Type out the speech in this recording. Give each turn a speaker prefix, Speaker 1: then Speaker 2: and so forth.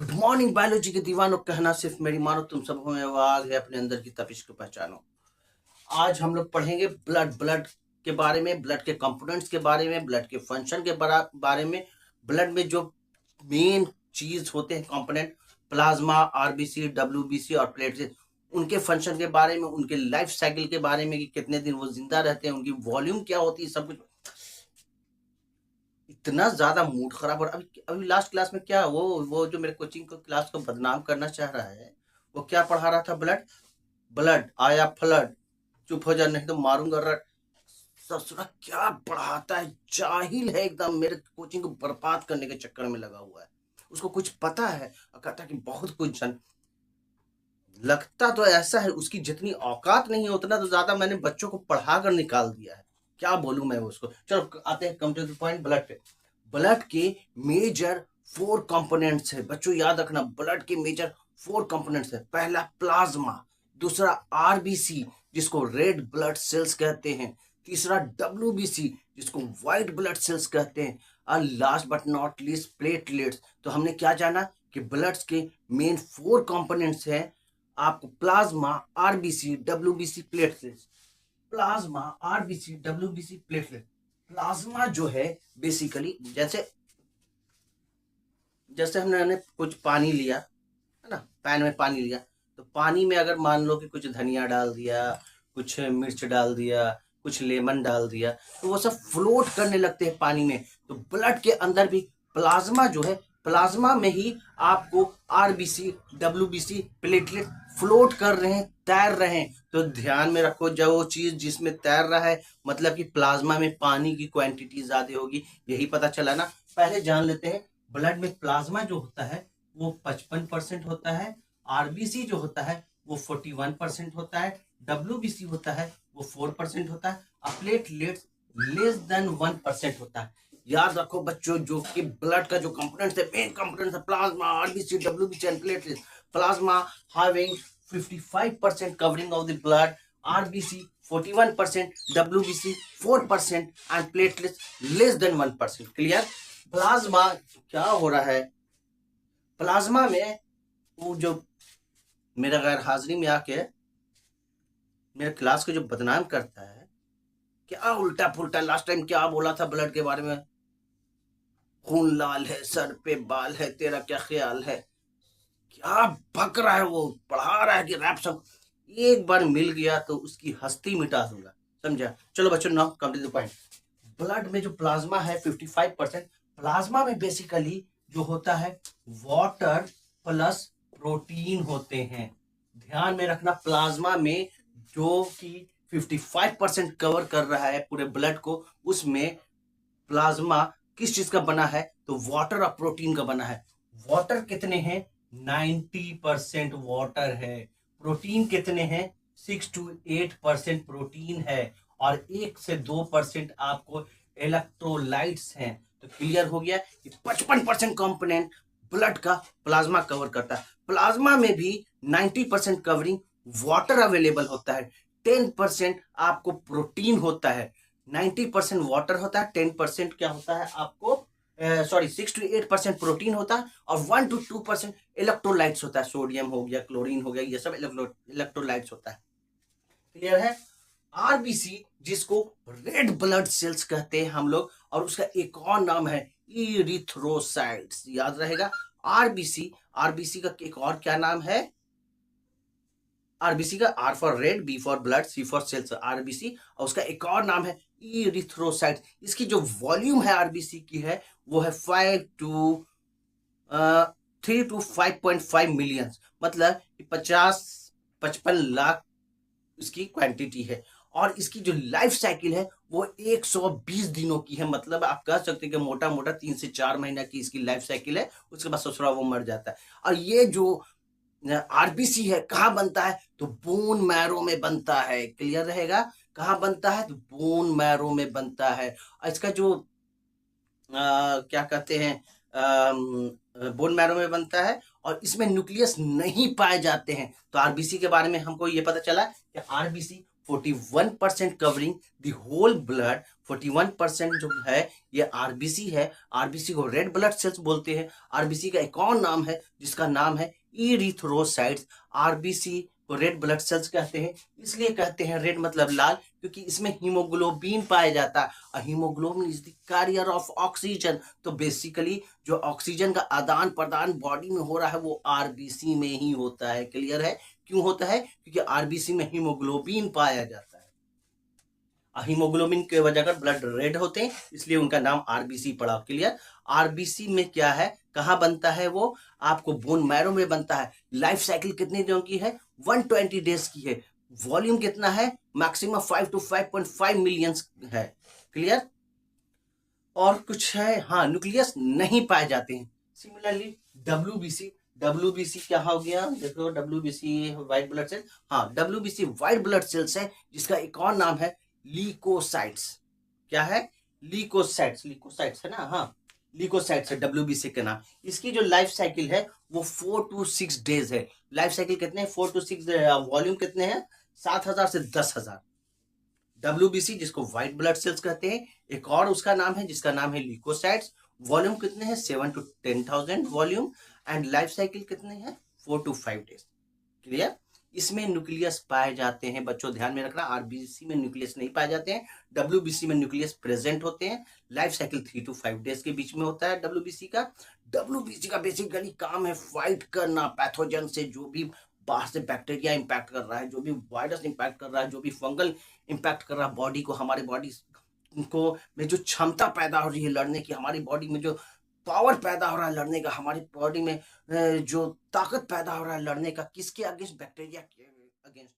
Speaker 1: Good morning biology के दीवानों, कहना सिर्फ मेरी मानो, तुम सब में आवाज है अपने अंदर की तपिश को पहचानो। आज हम लोग पढ़ेंगे ब्लड के बारे में, ब्लड के कंपोनेंट्स के बारे में, ब्लड के फंक्शन के बारे में। ब्लड में जो मेन चीज होते हैं कंपोनेंट, प्लाज्मा, आरबीसी, डब्ल्यूबीसी और प्लेटलेट, उनके फंक्शन के बारे में, उनके लाइफ साइकिल के बारे में कि कितने दिन वो जिंदा रहते हैं, उनकी वॉल्यूम क्या होती है, सब कुछ। इतना ज्यादा मूड खराब हो रहा है। अभी अभी लास्ट क्लास में क्या वो जो मेरे कोचिंग को क्लास को बदनाम करना चाह रहा है, वो क्या पढ़ा रहा था? ब्लड ब्लड आया फ्लड, चुप हो जा नहीं तो मारूंगा रट। ससुरा क्या पढ़ाता है, जाहिल है एकदम, मेरे कोचिंग को बर्बाद करने के चक्कर में लगा हुआ है। उसको कुछ पता है और कहता है कि बहुत कुछ जन। लगता तो ऐसा है उसकी जितनी औकात नहीं है उतना तो ज्यादा मैंने बच्चों को पढ़ा कर निकाल दिया है। क्या बोलूं मैं उसको। चलो आते हैं come to the point, blood पे। ब्लड के मेजर 4 कंपोनेंट्स है बच्चों, याद रखना। ब्लड के मेजर 4 कंपोनेंट्स है। पहला प्लाज्मा, दूसरा आरबीसी जिसको रेड ब्लड सेल्स कहते हैं, तीसरा डब्ल्यूबीसी जिसको व्हाइट ब्लड सेल्स कहते हैं, और last but not least platelets. तो हमने क्या जाना कि ब्लड के मेन 4 कंपोनेंट्स हैं आपको, plasma, RBC, WBC, platelets. Plasma, RBC, WBC, platelet. Plasma जो है बेसिकली जैसे जैसे हमने कुछ पानी लिया है ना, पैन में पानी लिया, तो पानी में अगर मान लो कि कुछ धनिया डाल दिया, कुछ मिर्च डाल दिया, कुछ लेमन डाल दिया, तो वो सब फ्लोट करने लगते हैं पानी में। तो ब्लड के अंदर भी प्लाज्मा जो है, प्लाज्मा में ही आपको आरबीसी, डब्ल्यूबीसी, प्लेटलेट फ्लोट कर रहे हैं, तैर रहे हैं। तो ध्यान में रखो, जो वो चीज जिसमें तैर रहा है मतलब कि प्लाज्मा में पानी की क्वांटिटी ज्यादा होगी, यही पता चला ना। पहले जान लेते हैं, ब्लड में प्लाज्मा जो होता है वो 55% होता है, आरबीसी जो होता है वो 41% होता है, डब्ल्यूबीसी होता है वो 4% होता है, और प्लेटलेट्स लेस देन 1% होता है। याद रखो बच्चों, जो कि ब्लड का जो कंपोनेंट्स है, मेन कंपोनेंट्स है plasma, RBC, WBC and platelets. Plasma having 55% covering of the blood, RBC 41%, WBC 4% and platelets less than 1%। Clear? Plasma क्या हो रहा है, प्लाज्मा में वो जो मेरा गैर हाजिरी में आके मेरे क्लास को जो बदनाम करता है, क्या उल्टा पुल्टा लास्ट टाइम क्या बोला था ब्लड के बारे में, खून लाल है, सर पे बाल है, तेरा क्या ख्याल है, क्या बक रहा है वो, पढ़ा रहा है कि रैप सब। एक बार मिल गया तो उसकी हस्ती मिटा दूंगा, समझा? चलो बच्चों, now come to the point. Blood में जो प्लाज्मा है 55%, प्लाज्मा में बेसिकली जो होता है वाटर प्लस प्रोटीन होते हैं। ध्यान में रखना, प्लाज्मा में जो कि 55% कवर कर रहा है पूरे ब्लड को, उसमें प्लाज्मा किस चीज का बना है? तो वाटर और प्रोटीन का बना है। वाटर कितने हैं? 90% वाटर है। प्रोटीन कितने हैं? 6 to 8% प्रोटीन है, और 1 से 2% आपको इलेक्ट्रोलाइट्स हैं। तो क्लियर हो गया कि 55% कंपोनेंट ब्लड का प्लाज्मा कवर करता है। प्लाज्मा में भी 90% कवरिंग वाटर अवेलेबल होता है, 10% आपको प्रोटीन होता है। 90% वाटर होता है, 10% क्या होता है आपको, सॉरी 6 to 8% प्रोटीन होता है, और 1 to 2% इलेक्ट्रोलाइट्स होता है। सोडियम हो गया, क्लोरीन हो गया, ये सब इलेक्ट्रोलाइट्स होता है। क्लियर है? आरबीसी जिसको रेड ब्लड सेल्स कहते हैं हम लोग, और उसका एक और नाम है इरिथ्रोसाइट्स, याद रहेगा। आरबीसी, आरबीसी का एक और क्या नाम है? आरबीसी का R for red, B for blood, C for cells, RBC. और उसका एक और नाम है इरिथ्रोसाइट्स। इसकी जो वॉल्यूम है आरबीसी की है वो है 3 to 5.5 मिलियन, मतलब 55 लाख इसकी क्वांटिटी है। और इसकी जो लाइफ साइकिल है वो 120 दिनों की है, मतलब आप कह सकते हैं कि मोटा मोटा 3 से 4 महीना की इसकी लाइफ साइकिल है। उसके बाद ससुरा वो मर जाता है। और ये जो आरबीसी है कहाँ बनता है? तो बोन मैरो में बनता है। क्लियर रहेगा? कहाँ बनता है? तो बोन मैरो में बनता है। और इसका जो क्या कहते हैं, बोन मैरो में बनता है, और इसमें न्यूक्लियस नहीं पाए जाते हैं। तो आरबीसी के बारे में हमको ये पता चला कि RBC 41% covering the whole blood. 41% जो है ये आरबीसी है। आरबीसी को रेड ब्लड सेल्स बोलते हैं। आरबीसी का एक और नाम है जिसका नाम है इरिथ्रोसाइट्स। आरबीसी को रेड ब्लड सेल्स कहते हैं, इसलिए कहते हैं रेड मतलब लाल, क्योंकि इसमें हीमोग्लोबिन पाया जाता है। Haemoglobin is the carrier of oxygen. तो बेसिकली जो ऑक्सीजन का आदान प्रदान बॉडी में हो रहा है वो आरबीसी में ही होता है। क्लियर है? क्यों होता है? क्योंकि आरबीसी में हीमोग्लोबिन पाया जाता है। हीमोग्लोबिन की वजह कर ब्लड रेड होते हैं, इसलिए उनका नाम आरबीसी पड़ा। क्लियर? आरबीसी में क्या है, कहाँ बनता है वो? आपको बोन मैरो में बनता है। लाइफ साइकिल कितने दिनों की है? 120 डेज की है। वॉल्यूम कितना है? मैक्सिमम 5 to 5.5 मिलियन है। क्लियर? और कुछ है? हाँ, न्यूक्लियस नहीं पाए जाते हैं। Similarly WBC. डब्ल्यूबीसी क्या हो गया? देखो, डब्ल्यूबीसी व्हाइट ब्लड सेल। हाँ, डब्ल्यूबीसी व्हाइट ब्लड सेल्स है जिसका एक और नाम है लीकोसाइट्स। क्या है? लीकोसाइट्स। लीकोसाइट्स है ना? हाँ, लीकोसाइट्स है डब्ल्यूबीसी के नाम। इसकी जो लाइफ साइकिल है वो 4 to 6 डेज है। लाइफ साइकिल कितने हैं? 4 to 6। वॉल्यूम कितने हैं? 7,000 से 10,000। डब्ल्यूबीसी जिसको व्हाइट ब्लड सेल्स कहते हैं। एक और उसका नाम है जिसका नाम है ल्यूकोसाइट्स। वॉल्यूम कितने हैं? 7 to 10,000 volume. And life cycle कितने हैं? 4 to 5 डेज। क्लियर? इसमें न्यूक्लियस पाए जाते हैं। बच्चों ध्यान में रखना, आरबीसी में न्यूक्लियस नहीं पाए जाते हैं, डब्ल्यूबीसी में न्यूक्लियस प्रेजेंट होते हैं। लाइफ साइकिल 3 to 5 डेज के बीच में होता है डब्ल्यूबीसी का। डब्ल्यूबीसी का बेसिकली काम है फाइट करना पैथोजन से। जो भी बाहर से बैक्टीरिया इंपैक्ट कर रहा है, जो भी वायरस इंपैक्ट कर रहा है, जो भी फंगल इंपैक्ट कर रहा है बॉडी को, हमारे बॉडी को में जो क्षमता पैदा हो रही है लड़ने की, हमारी बॉडी में जो पावर पैदा हो रहा है लड़ने का, हमारी बॉडी में जो ताकत पैदा हो रहा है लड़ने का, किसके अगेंस्ट? बैक्टीरिया के अगेंस्ट।